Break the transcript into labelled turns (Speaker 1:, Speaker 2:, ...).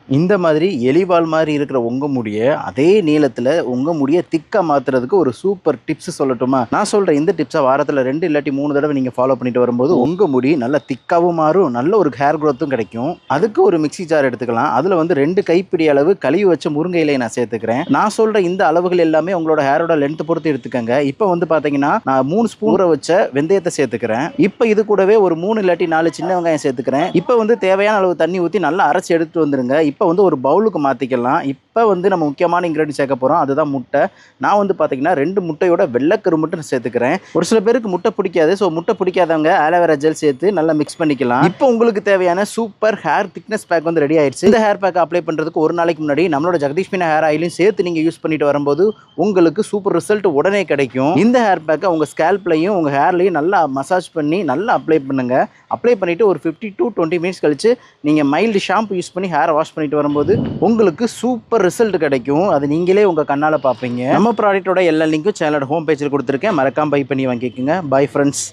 Speaker 1: இந்த மாதிரி எலிவால் மாதிரி இருக்கிற உங்க முடிய அதே நீளத்துல உங்க முடிய திக்கா மாத்துறதுக்கு ஒரு சூப்பர் டிப்ஸ் சொல்லட்டுமா? நான் சொல்றேன் இந்த டிப்ஸை வாரத்துல 2 இல்லாட்டி 3 தடவை நீங்க ஃபாலோ பண்ணிட்டு வரும்போது உங்க முடி நல்ல திக்காவும் மாறும், நல்ல ஒரு ஹேர் க்ரோத்தும் கிடைக்கும். அதுக்கு ஒரு மிக்ஸி ஜார் எடுத்துக்கலாம். அதுல வந்து 2 கைப்பிடி அளவு கழுவி வச்ச முருங்கை இலையை நான் சேர்த்துக்கிறேன். நான் சொல்ற இந்த அளவுகள் எல்லாமே உங்களோட ஹேரோட லென்த் பொறுத்து எடுத்துக்கங்க. இப்போ வந்து பாத்தீங்கன்னா நான் 3 ஸ்பூன் ஊற வச்ச வெந்தயத்தை சேர்த்துக்கிறேன். இப்போ இது கூடவே ஒரு 3 இல்லாட்டி 4 சின்ன வெங்காயம் சேர்த்துக்கிறேன். இப்போ வந்து தேவையான அளவு தண்ணி ஊற்றி நல்லா அரைச்சி எடுத்துட்டு வந்துருங்க. இப்போ வந்து ஒரு பவுலுக்கு மாற்றிக்கலாம். இப்போ வந்து நம்ம முக்கியமான இன்க்ரீடியன்ட் சேர்க்க போகிறோம், அதுதான் முட்டை. நான் வந்து பார்த்தீங்கன்னா 2 முட்டையோட வெள்ளைக்கரு மட்டும் சேர்த்துக்கிறேன். ஒரு சில பேருக்கு முட்டை பிடிக்காது. ஸோ முட்டை பிடிக்காதவங்க ஆலோவேரா ஜெல் சேர்த்து நல்லா மிக்ஸ் பண்ணிக்கலாம். இப்போ உங்களுக்கு தேவையான சூப்பர் ஹேர் திக்னஸ் பேக் வந்து ரெடி ஆயிடுச்சு. இந்த ஹேர் பேக் அப்ளை பண்ணுறதுக்கு ஒரு நாளைக்கு முன்னாடி நம்மளோட ஜெகதீஷ் மீனா ஹேர் ஆயிலையும் சேர்த்து நீங்கள் யூஸ் பண்ணிட்டு வரும்போது உங்களுக்கு சூப்பர் ரிசல்ட் உடனே கிடைக்கும். இந்த ஹேர் பேக்கை உங்கள் ஸ்கேல்ப்லையும் உங்கள் ஹேர்லையும் நல்லா மசாஜ் பண்ணி நல்லா அப்ளை பண்ணுங்க. அப்ளை பண்ணிவிட்டு ஒரு 50 to 20 மினிட்ஸ் கழிச்சு நீங்கள் மைல்டு ஷாம்பு யூஸ் பண்ணி ஹேரை வாஷ் பண்ணிட்டு வரும்போது உங்களுக்கு சூப்பர் ரிசல்ட் கிடைக்கும். அது நீங்களே உங்கள் கண்ணால் பார்ப்பீங்க. நம்ம ப்ராடக்ட்டோட எல்லா லிங்க்கும் சேனலோட ஹோம் பேஜில் கொடுத்துருக்கேன். மறக்காம பை பண்ணி வாங்கிக்கோங்க. Bye friends.